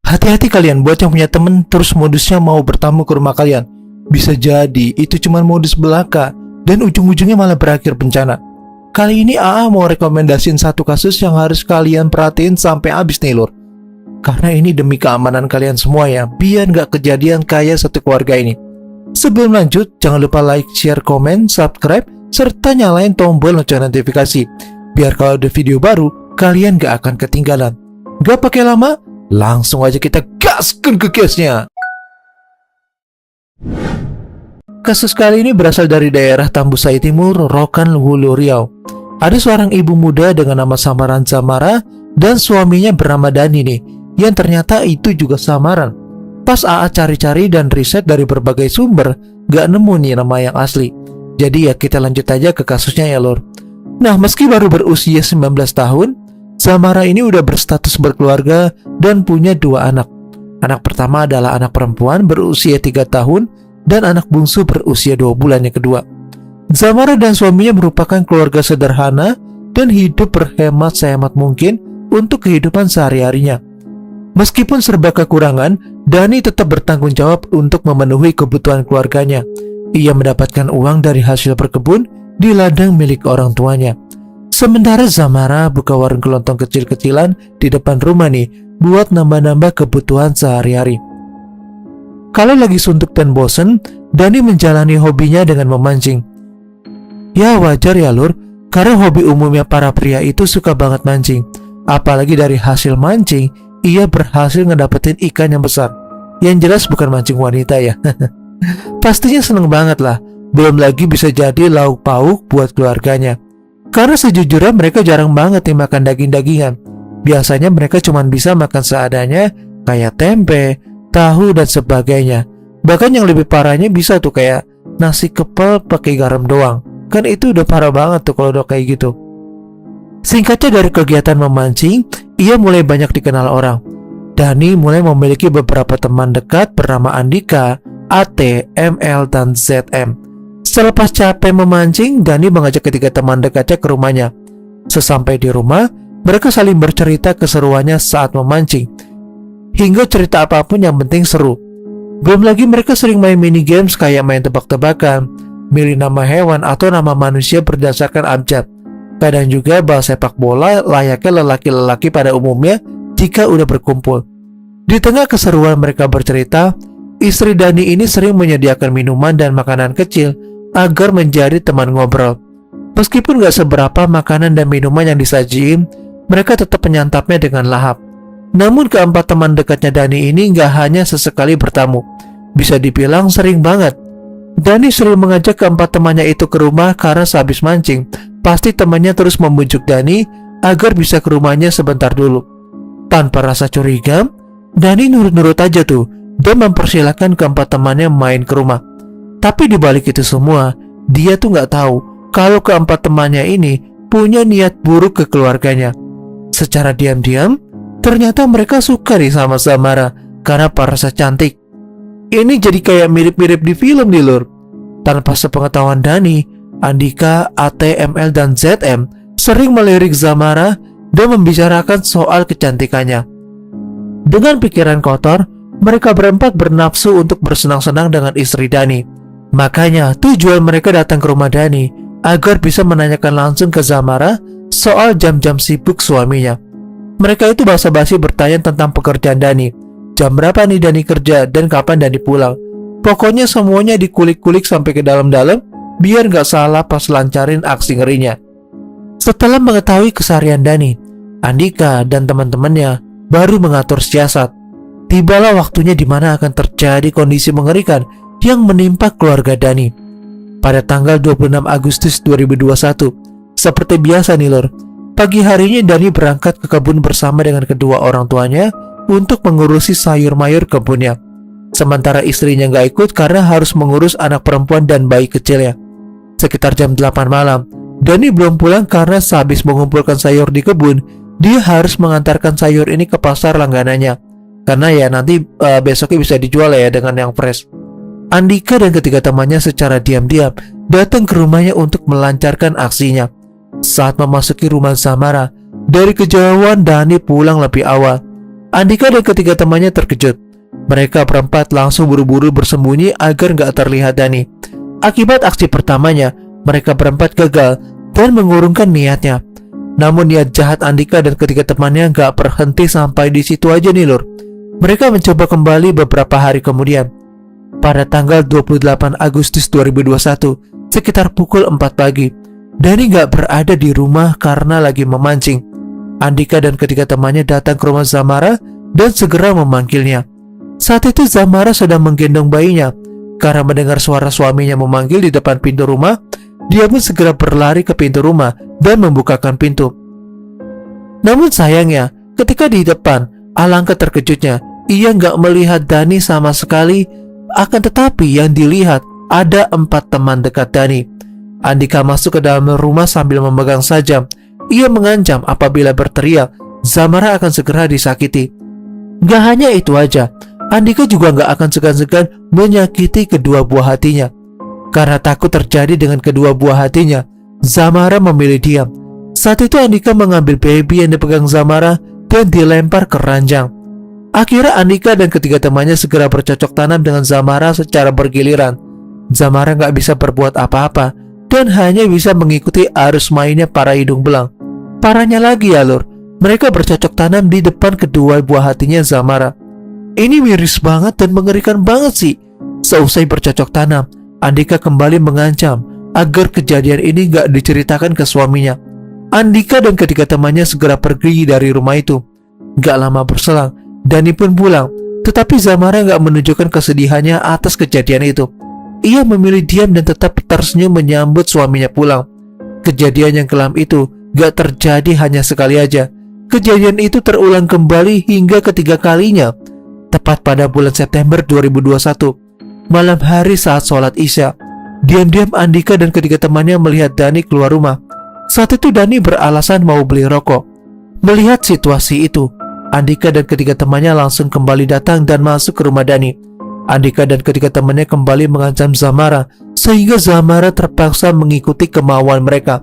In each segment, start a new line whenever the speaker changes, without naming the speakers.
Hati-hati kalian buat yang punya temen terus modusnya mau bertamu ke rumah kalian. Bisa jadi itu cuma modus belaka dan ujung-ujungnya malah berakhir bencana. Kali ini AA mau rekomendasiin satu kasus yang harus kalian perhatiin sampai habis nih lur. Karena ini demi keamanan kalian semua ya, biar nggak kejadian kayak satu keluarga ini. Sebelum lanjut, jangan lupa like, share, komen, subscribe, serta nyalain tombol lonceng notifikasi. Biar kalau ada video baru, kalian nggak akan ketinggalan. Gak pakai lama, langsung aja kita gaskan ke case-nya. Kasus kali ini berasal dari daerah Tambusai Timur, Rokan, Hulu Riau. Ada seorang ibu muda dengan nama samaran Zamara dan suaminya bernama Dani nih, yang ternyata itu juga samaran. Pas AA cari-cari dan riset dari berbagai sumber, gak nemu nih nama yang asli. Jadi ya kita lanjut aja ke kasusnya ya lor. Nah, meski baru berusia 19 tahun, Zamara ini udah berstatus berkeluarga dan punya 2 anak. Anak pertama adalah anak perempuan berusia 3 tahun dan anak bungsu berusia 2 bulan yang kedua. Zamara dan suaminya merupakan keluarga sederhana dan hidup berhemat sehemat mungkin untuk kehidupan sehari-harinya. Meskipun serba kekurangan, Dani tetap bertanggung jawab untuk memenuhi kebutuhan keluarganya. Ia mendapatkan uang dari hasil berkebun di ladang milik orang tuanya. Sementara Zamara buka warung kelontong kecil-kecilan di depan rumah nih, buat nambah-nambah kebutuhan sehari-hari. Kalau lagi suntuk dan bosen, Dani menjalani hobinya dengan memancing. Ya wajar ya lur, karena hobi umumnya para pria itu suka banget mancing. Apalagi dari hasil mancing, ia berhasil ngedapetin ikan yang besar. Yang jelas bukan mancing wanita ya. Pastinya seneng banget lah. Belum lagi bisa jadi lauk pauk buat keluarganya. Karena sejujurnya mereka jarang banget nih makan daging-dagingan. Biasanya mereka cuma bisa makan seadanya, kayak tempe, tahu dan sebagainya. Bahkan yang lebih parahnya bisa tuh kayak nasi kepal pakai garam doang. Kan itu udah parah banget tuh kalau udah kayak gitu. Singkatnya dari kegiatan memancing, ia mulai banyak dikenal orang. Dani mulai memiliki beberapa teman dekat bernama Andika, AT, ML, dan ZM. Selepas capek memancing, Dani mengajak ketiga teman dekatnya ke rumahnya. Sesampai di rumah, mereka saling bercerita keseruannya saat memancing. Hingga cerita apapun yang penting seru. Belum lagi mereka sering main mini games kayak main tebak-tebakan, milih nama hewan atau nama manusia berdasarkan abjad. Kadang juga bahas sepak bola layaknya lelaki-lelaki pada umumnya jika udah berkumpul. Di tengah keseruan mereka bercerita, istri Dani ini sering menyediakan minuman dan makanan kecil agar menjadi teman ngobrol. Meskipun gak seberapa makanan dan minuman yang disajiin, mereka tetap menyantapnya dengan lahap. Namun keempat teman dekatnya Dani ini gak hanya sesekali bertamu, bisa dibilang sering banget. Dani sering mengajak keempat temannya itu ke rumah karena sehabis mancing, pasti temannya terus membujuk Dani agar bisa ke rumahnya sebentar dulu. Tanpa rasa curiga, Dani nurut-nurut aja tuh dan mempersilahkan keempat temannya main ke rumah. Tapi di balik itu semua, dia tuh nggak tahu kalau keempat temannya ini punya niat buruk ke keluarganya. Secara diam-diam, ternyata mereka suka nih sama Zamara karena parasa cantik. Ini jadi kayak mirip-mirip di film nih lur. Tanpa sepengetahuan Dani, Andika, AT, ML, dan ZM sering melirik Zamara dan membicarakan soal kecantikannya. Dengan pikiran kotor, mereka berempat bernafsu untuk bersenang-senang dengan istri Dani. Makanya tujuan mereka datang ke rumah Dani agar bisa menanyakan langsung ke Zamara soal jam-jam sibuk suaminya. Mereka itu basa-basi bertanya tentang pekerjaan Dani. Jam berapa nih Dani kerja dan kapan Dani pulang. Pokoknya semuanya dikulik-kulik sampai ke dalam-dalam biar gak salah pas lancarin aksi ngerinya. Setelah mengetahui keseharian Dani, Andika dan teman-temannya baru mengatur siasat. Tibalah waktunya di mana akan terjadi kondisi mengerikan yang menimpa keluarga Dani. Pada tanggal 26 Agustus 2021, seperti biasa nih lor, pagi harinya Dani berangkat ke kebun bersama dengan kedua orang tuanya untuk mengurusi sayur mayur kebunnya. Sementara istrinya gak ikut karena harus mengurus anak perempuan dan bayi kecilnya. Sekitar jam 8 malam, Dani belum pulang karena sehabis mengumpulkan sayur di kebun, dia harus mengantarkan sayur ini ke pasar langganannya. Karena ya nanti besoknya bisa dijual ya dengan yang fresh. Andika dan ketiga temannya secara diam-diam datang ke rumahnya untuk melancarkan aksinya. Saat memasuki rumah Zamara, dari kejauhan Dani pulang lebih awal. Andika dan ketiga temannya terkejut. Mereka berempat langsung buru-buru bersembunyi agar nggak terlihat Dani. Akibat aksi pertamanya, mereka berempat gagal dan mengurungkan niatnya. Namun niat jahat Andika dan ketiga temannya nggak berhenti sampai di situ aja nih lur. Mereka mencoba kembali beberapa hari kemudian. Pada tanggal 28 Agustus 2021, sekitar pukul 4 pagi, Dani nggak berada di rumah karena lagi memancing. Andika dan ketiga temannya datang ke rumah Zamara dan segera memanggilnya. Saat itu Zamara sedang menggendong bayinya. Karena mendengar suara suaminya memanggil di depan pintu rumah, dia pun segera berlari ke pintu rumah dan membukakan pintu. Namun sayangnya, ketika di depan, alangkah terkejutnya, ia nggak melihat Dani sama sekali. Akan tetapi yang dilihat ada 4 teman dekat Dani. Andika masuk ke dalam rumah sambil memegang sajam. Ia mengancam apabila berteriak, Zamara akan segera disakiti. Gak hanya itu aja, Andika juga gak akan segan-segan menyakiti kedua buah hatinya. Karena takut terjadi dengan kedua buah hatinya, Zamara memilih diam. Saat itu Andika mengambil baby yang dipegang Zamara dan dilempar ke ranjang. Akhirnya Andika dan ketiga temannya segera bercocok tanam dengan Zamara secara bergiliran. Zamara gak bisa berbuat apa-apa dan hanya bisa mengikuti arus mainnya para hidung belang. Parahnya lagi ya lur, mereka bercocok tanam di depan kedua buah hatinya Zamara. Ini miris banget dan mengerikan banget sih. Seusai bercocok tanam, Andika kembali mengancam agar kejadian ini gak diceritakan ke suaminya. Andika dan ketiga temannya segera pergi dari rumah itu. Gak lama berselang, Dani pun pulang. Tetapi Zamara gak menunjukkan kesedihannya atas kejadian itu. Ia memilih diam dan tetap tersenyum menyambut suaminya pulang. Kejadian yang kelam itu gak terjadi hanya sekali aja. Kejadian itu terulang kembali hingga ketiga kalinya. Tepat pada bulan September 2021, malam hari saat sholat Isya, diam-diam Andika dan ketiga temannya melihat Dani keluar rumah. Saat itu Dani beralasan mau beli rokok. Melihat situasi itu, Andika dan ketiga temannya langsung kembali datang dan masuk ke rumah Dani. Andika dan ketiga temannya kembali mengancam Zamara, sehingga Zamara terpaksa mengikuti kemauan mereka.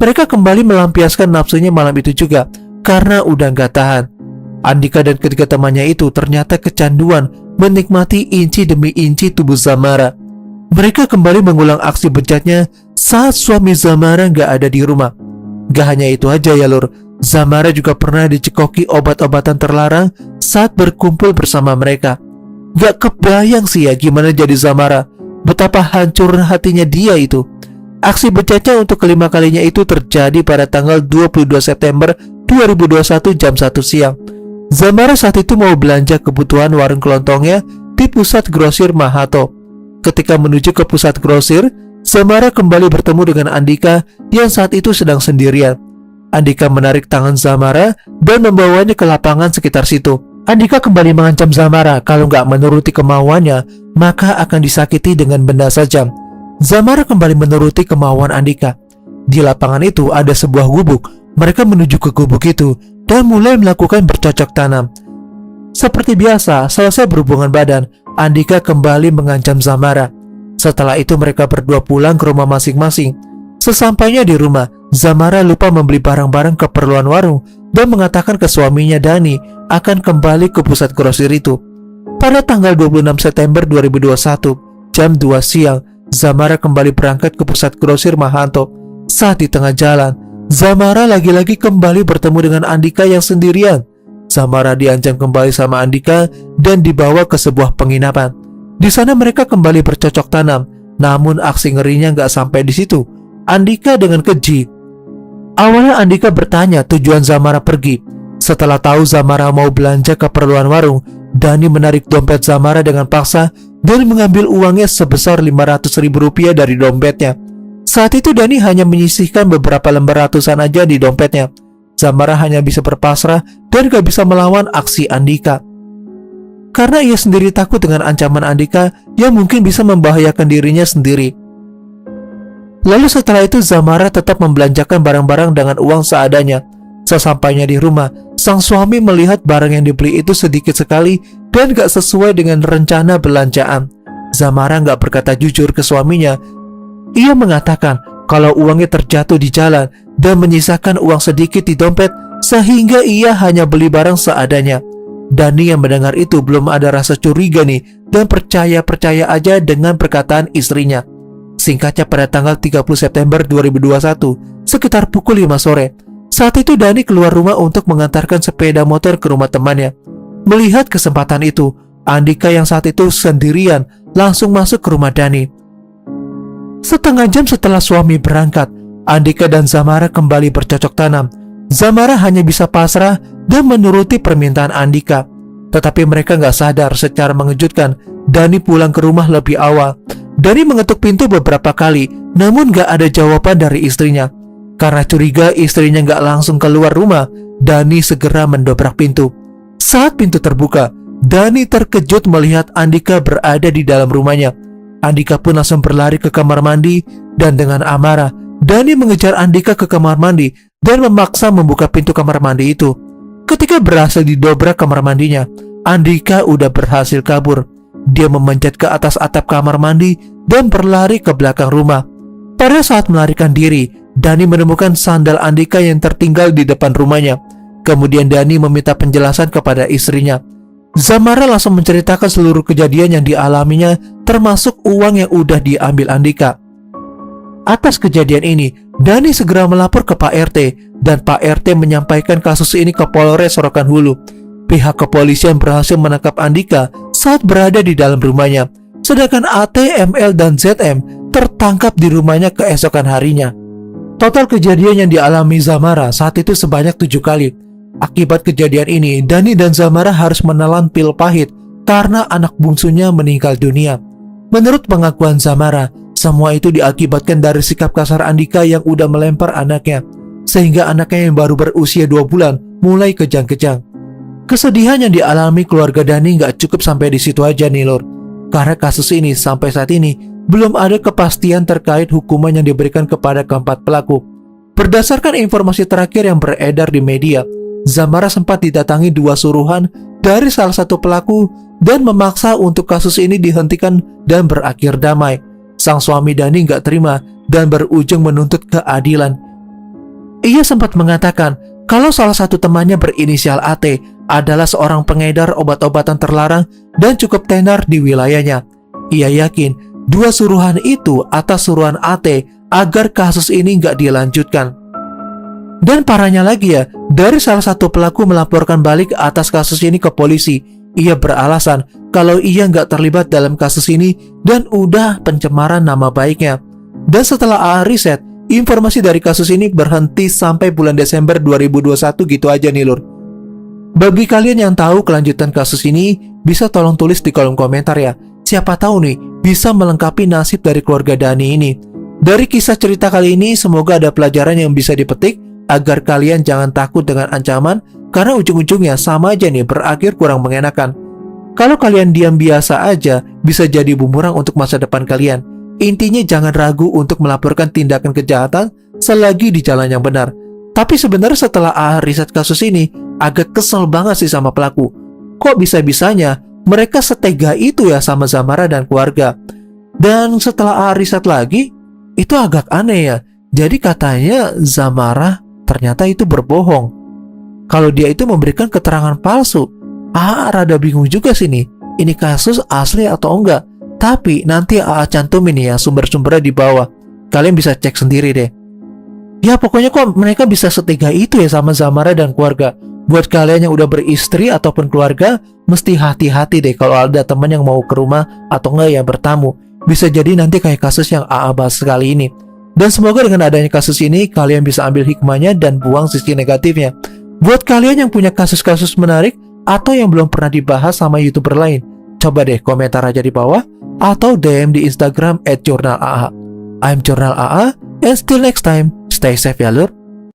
Mereka kembali melampiaskan nafsunya malam itu juga, karena udah gak tahan. Andika dan ketiga temannya itu ternyata kecanduan menikmati inci demi inci tubuh Zamara. Mereka kembali mengulang aksi bejatnya saat suami Zamara gak ada di rumah. Gak hanya itu aja ya lur, Zamara juga pernah dicekoki obat-obatan terlarang saat berkumpul bersama mereka. Gak kebayang sih ya gimana jadi Zamara, betapa hancur hatinya dia itu. Aksi bejatnya untuk kelima kalinya itu terjadi pada tanggal 22 September 2021 jam 1 siang. Zamara saat itu mau belanja kebutuhan warung kelontongnya di pusat grosir Mahato. Ketika menuju ke pusat grosir, Zamara kembali bertemu dengan Andika yang saat itu sedang sendirian. Andika menarik tangan Zamara dan membawanya ke lapangan sekitar situ. Andika kembali mengancam Zamara kalau nggak menuruti kemauannya, maka akan disakiti dengan benda sajam. Zamara kembali menuruti kemauan Andika. Di lapangan itu ada sebuah gubuk. Mereka menuju ke gubuk itu dan mulai melakukan bercocok tanam. Seperti biasa, selesai berhubungan badan, Andika kembali mengancam Zamara. Setelah itu mereka berdua pulang ke rumah masing-masing. Sesampainya di rumah, Zamara lupa membeli barang-barang keperluan warung dan mengatakan ke suaminya Dani akan kembali ke pusat grosir itu. Pada tanggal 26 September 2021, jam 2 siang, Zamara kembali berangkat ke pusat grosir Mahanto. Saat di tengah jalan, Zamara lagi-lagi kembali bertemu dengan Andika yang sendirian. Zamara diancam kembali sama Andika dan dibawa ke sebuah penginapan. Di sana mereka kembali bercocok tanam. Namun aksi ngerinya gak sampai di situ. Andika dengan keji. Awalnya Andika bertanya tujuan Zamara pergi. Setelah tahu Zamara mau belanja keperluan warung, Dani menarik dompet Zamara dengan paksa dan mengambil uangnya sebesar Rp500.000 dari dompetnya. Saat itu Dani hanya menyisihkan beberapa lembar ratusan aja di dompetnya. Zamara hanya bisa berpasrah dan gak bisa melawan aksi Andika. Karena ia sendiri takut dengan ancaman Andika yang mungkin bisa membahayakan dirinya sendiri. Lalu setelah itu Zamara tetap membelanjakan barang-barang dengan uang seadanya. Sesampainya di rumah, sang suami melihat barang yang dibeli itu sedikit sekali dan gak sesuai dengan rencana belanjaan. Zamara gak berkata jujur ke suaminya. Ia mengatakan kalau uangnya terjatuh di jalan dan menyisakan uang sedikit di dompet sehingga ia hanya beli barang seadanya. Dani yang mendengar itu belum ada rasa curiga nih dan percaya-percaya aja dengan perkataan istrinya. Singkatnya, pada tanggal 30 September 2021 sekitar pukul 5 sore, saat itu Dani keluar rumah untuk mengantarkan sepeda motor ke rumah temannya. Melihat kesempatan itu, Andika yang saat itu sendirian langsung masuk ke rumah Dani. Setengah jam setelah suami berangkat, Andika dan Zamara kembali bercocok tanam. Zamara hanya bisa pasrah dan menuruti permintaan Andika. Tetapi mereka nggak sadar, secara mengejutkan Dani pulang ke rumah lebih awal. Dani mengetuk pintu beberapa kali, namun nggak ada jawaban dari istrinya. Karena curiga istrinya nggak langsung keluar rumah, Dani segera mendobrak pintu. Saat pintu terbuka, Dani terkejut melihat Andika berada di dalam rumahnya. Andika pun langsung berlari ke kamar mandi dan dengan amarah, Dani mengejar Andika ke kamar mandi dan memaksa membuka pintu kamar mandi itu. Ketika berhasil didobrak kamar mandinya, Andika udah berhasil kabur. Dia memencet ke atas atap kamar mandi dan berlari ke belakang rumah. Pada saat melarikan diri, Dani menemukan sandal Andika yang tertinggal di depan rumahnya. Kemudian Dani meminta penjelasan kepada istrinya. Zamara langsung menceritakan seluruh kejadian yang dialaminya, termasuk uang yang udah diambil Andika. Atas kejadian ini, Dani segera melapor ke Pak RT dan Pak RT menyampaikan kasus ini ke Polres Rokan Hulu. Pihak kepolisian berhasil menangkap Andika saat berada di dalam rumahnya, sedangkan AT, ML, dan ZM tertangkap di rumahnya keesokan harinya. Total kejadian yang dialami Zamara saat itu sebanyak 7 kali. Akibat kejadian ini, Dani dan Zamara harus menelan pil pahit karena anak bungsunya meninggal dunia. Menurut pengakuan Zamara, semua itu diakibatkan dari sikap kasar Andika yang udah melempar anaknya, sehingga anaknya yang baru berusia 2 bulan mulai kejang-kejang. Kesedihan yang dialami keluarga Dani nggak cukup sampai di situ aja nih lor, karena kasus ini sampai saat ini belum ada kepastian terkait hukuman yang diberikan kepada keempat pelaku. Berdasarkan informasi terakhir yang beredar di media, Zamara sempat didatangi 2 suruhan dari salah satu pelaku dan memaksa untuk kasus ini dihentikan dan berakhir damai. Sang suami Dani nggak terima dan berujung menuntut keadilan. Ia sempat mengatakan kalau salah satu temannya berinisial AT adalah seorang pengedar obat-obatan terlarang dan cukup tenar di wilayahnya. Ia yakin 2 suruhan itu atas suruhan AT agar kasus ini nggak dilanjutkan. Dan parahnya lagi ya, dari salah satu pelaku melaporkan balik atas kasus ini ke polisi. Ia beralasan kalau ia nggak terlibat dalam kasus ini dan udah pencemaran nama baiknya. Dan setelah riset, informasi dari kasus ini berhenti sampai bulan Desember 2021 gitu aja nih lur. Bagi kalian yang tahu kelanjutan kasus ini, bisa tolong tulis di kolom komentar ya. Siapa tahu nih, bisa melengkapi nasib dari keluarga Dani ini. Dari kisah cerita kali ini, semoga ada pelajaran yang bisa dipetik agar kalian jangan takut dengan ancaman, karena ujung-ujungnya sama aja nih, berakhir kurang mengenakan. Kalau kalian diam biasa aja, bisa jadi bumerang untuk masa depan kalian. Intinya jangan ragu untuk melaporkan tindakan kejahatan selagi di jalan yang benar. Tapi sebenarnya setelah riset kasus ini, agak kesel banget sih sama pelaku. Kok bisa-bisanya mereka setega itu ya sama Zamara dan keluarga? Dan setelah riset lagi, itu agak aneh ya. Jadi katanya Zamara ternyata itu berbohong. Kalau dia itu memberikan keterangan palsu. Rada bingung juga sih nih, ini kasus asli atau enggak. Tapi nanti cantumin ya sumber-sumbernya di bawah. Kalian bisa cek sendiri deh. Ya pokoknya kok mereka bisa setega itu ya sama Zamara dan keluarga. Buat kalian yang udah beristri ataupun keluarga, mesti hati-hati deh kalau ada teman yang mau ke rumah atau enggak ya bertamu. Bisa jadi nanti kayak kasus yang bahas kali ini. Dan semoga dengan adanya kasus ini, kalian bisa ambil hikmahnya dan buang sisi negatifnya. Buat kalian yang punya kasus-kasus menarik atau yang belum pernah dibahas sama YouTuber lain, coba deh komentar aja di bawah atau DM di Instagram @jurnalaa. I'm Jurnal AA, and still next time, stay safe ya lur.